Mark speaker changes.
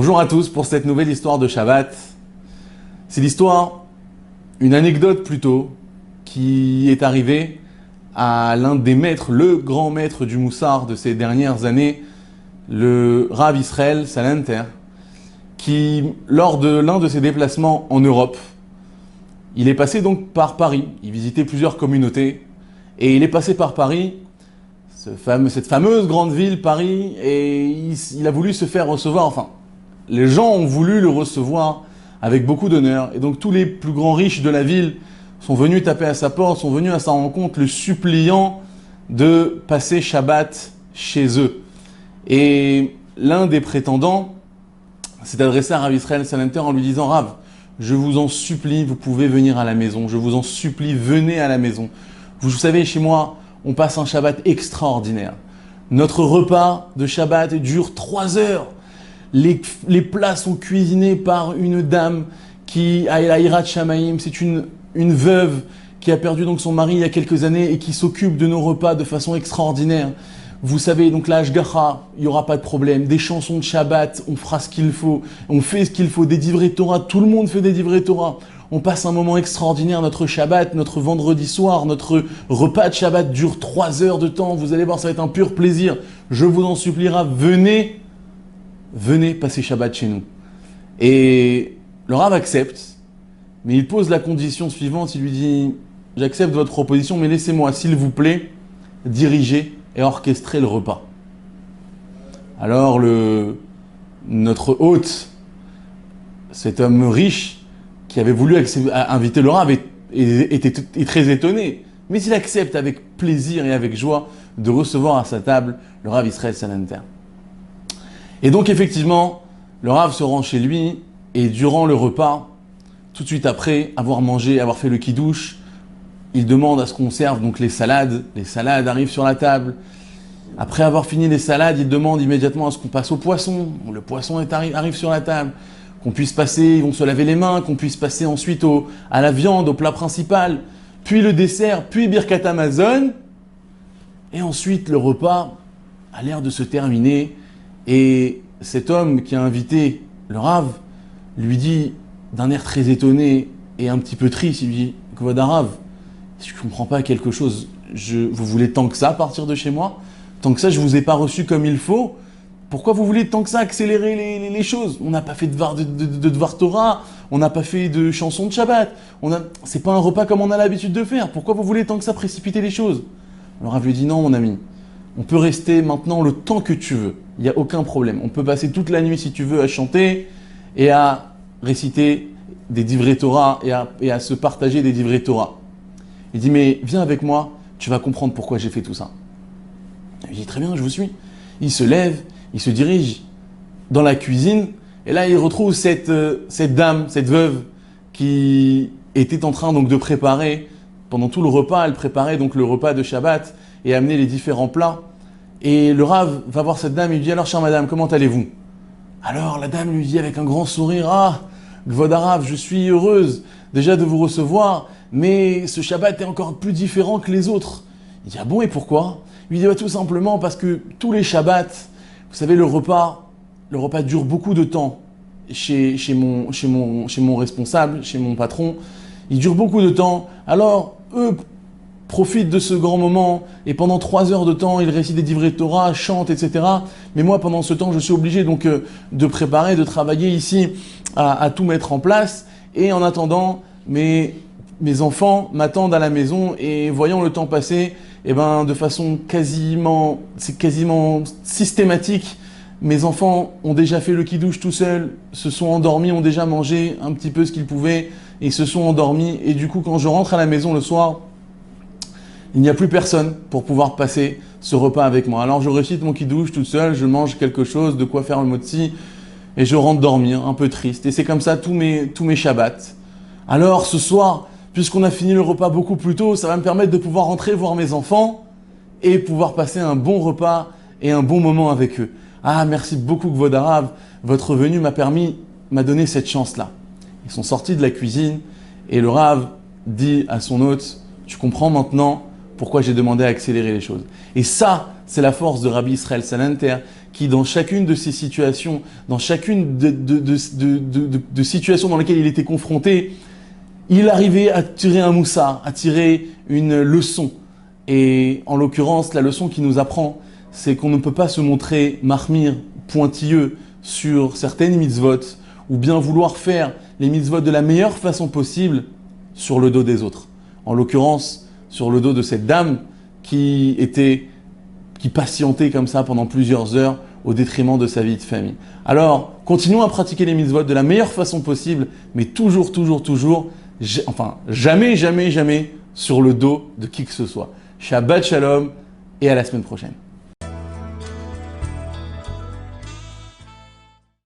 Speaker 1: Bonjour à tous pour cette nouvelle histoire de Shabbat. C'est l'histoire, une anecdote plutôt, qui est arrivée à l'un des maîtres, le grand maître du Moussar de ces dernières années, le Rav Israël Salanter, qui, lors de l'un de ses déplacements en Europe, il est passé donc par Paris. Il visitait plusieurs communautés et il est passé par Paris, cette fameuse grande ville, Paris, et il a voulu se faire recevoir, enfin, les gens ont voulu le recevoir avec beaucoup d'honneur. Et donc tous les plus grands riches de la ville sont venus taper à sa porte, sont venus à sa rencontre, le suppliant de passer Shabbat chez eux. Et l'un des prétendants s'est adressé à Rav Israël Salanter en lui disant « Rav, je vous en supplie, vous pouvez venir à la maison. Je vous en supplie, venez à la maison. Vous savez, chez moi, on passe un Shabbat extraordinaire. Notre repas de Shabbat dure 3 heures. Les plats sont cuisinés par une dame qui a la Hirat Shamaim. C'est une veuve qui a perdu donc son mari il y a quelques années et qui s'occupe de nos repas de façon extraordinaire. Vous savez, donc la Hashgacha, il n'y aura pas de problème. Des chansons de Shabbat, on fera ce qu'il faut. On fait ce qu'il faut. Des divrei Torah, tout le monde fait des divrei Torah. On passe un moment extraordinaire. Notre Shabbat, notre vendredi soir, notre repas de Shabbat dure 3 heures de temps. Vous allez voir, ça va être un pur plaisir. Je vous en supplie, venez passer Shabbat chez nous. Et le Rav accepte, mais il pose la condition suivante. Il lui dit, j'accepte votre proposition, mais laissez-moi, s'il vous plaît, diriger et orchestrer le repas. Alors notre hôte, cet homme riche qui avait voulu inviter le Rav, était très étonné. Mais il accepte avec plaisir et avec joie de recevoir à sa table le Rav Israël Salanter. Et donc effectivement, le Rav se rend chez lui et durant le repas, tout de suite après avoir mangé, avoir fait le kiddush, il demande à ce qu'on serve donc les salades. Les salades arrivent sur la table. Après avoir fini les salades, il demande immédiatement à ce qu'on passe au poisson. Le poisson arrive sur la table. Qu'on puisse passer, ils vont se laver les mains, qu'on puisse passer ensuite à la viande, au plat principal, puis le dessert, puis Birkat Hamazon. Et ensuite, le repas a l'air de se terminer. Et cet homme qui a invité le Rav lui dit, d'un air très étonné et un petit peu triste, il lui dit « Kvod Harav, je ne comprends pas quelque chose. Vous voulez tant que ça partir de chez moi? Tant que ça, je ne vous ai pas reçu comme il faut. Pourquoi vous voulez tant que ça accélérer les choses? On n'a pas fait de Dvar Torah, on n'a pas fait de chansons de Shabbat. C'est pas un repas comme on a l'habitude de faire. Pourquoi vous voulez tant que ça précipiter les choses ?» Alors Rav lui dit « Non, mon ami. On peut rester maintenant le temps que tu veux. Il n'y a aucun problème. On peut passer toute la nuit, si tu veux, à chanter et à réciter des divrei Torah et à se partager des divrei Torah. » Il dit « Mais viens avec moi, tu vas comprendre pourquoi j'ai fait tout ça. » Il dit « Très bien, je vous suis. » Il se lève, il se dirige dans la cuisine et là, il retrouve cette dame, cette veuve qui était en train donc de préparer, pendant tout le repas, elle préparait donc le repas de Shabbat et amener les différents plats. Et le Rav va voir cette dame et lui dit « Alors, chère madame, comment allez-vous » Alors, la dame lui dit avec un grand sourire « Ah, Kvod Harav, je suis heureuse déjà de vous recevoir, mais ce Shabbat est encore plus différent que les autres. » Il dit « Ah bon, et pourquoi ?» Il lui dit « Tout simplement parce que tous les Shabbats, vous savez, le repas dure beaucoup de temps chez mon responsable, chez mon patron. Il dure beaucoup de temps. Alors, eux profitent de ce grand moment et pendant 3 heures de temps, ils récitent des divrei Torah, chantent, etc. Mais moi, pendant ce temps, je suis obligé donc de préparer, de travailler ici, à tout mettre en place. Et en attendant, mes enfants m'attendent à la maison et voyant le temps passer, de façon quasiment systématique, mes enfants ont déjà fait le kiddush tout seuls, se sont endormis, ont déjà mangé un petit peu ce qu'ils pouvaient et se sont endormis. Et du coup, quand je rentre à la maison le soir, il n'y a plus personne pour pouvoir passer ce repas avec moi. Alors je récite mon kiddush tout seul, je mange quelque chose, de quoi faire le motzi, et je rentre dormir, un peu triste. Et c'est comme ça tous mes Shabbats. Alors ce soir, puisqu'on a fini le repas beaucoup plus tôt, ça va me permettre de pouvoir rentrer voir mes enfants et pouvoir passer un bon repas et un bon moment avec eux. Ah, merci beaucoup Kvod Harav, votre venue m'a donné cette chance-là. Ils sont sortis de la cuisine et le Rav dit à son hôte, tu comprends maintenant pourquoi j'ai demandé à accélérer les choses. Et ça, c'est la force de Rabbi Israël Salanter qui dans chacune de ces situations, dans chacune de situations dans lesquelles il était confronté, il arrivait à tirer un moussard, à tirer une leçon. Et en l'occurrence, la leçon qui nous apprend, c'est qu'on ne peut pas se montrer mahmir, pointilleux sur certaines mitzvot, ou bien vouloir faire les mitzvot de la meilleure façon possible sur le dos des autres. En l'occurrence, sur le dos de cette dame qui patientait comme ça pendant plusieurs heures au détriment de sa vie de famille. Alors, continuons à pratiquer les mitzvot de la meilleure façon possible, mais toujours, jamais sur le dos de qui que ce soit. Shabbat Shalom et à la semaine prochaine.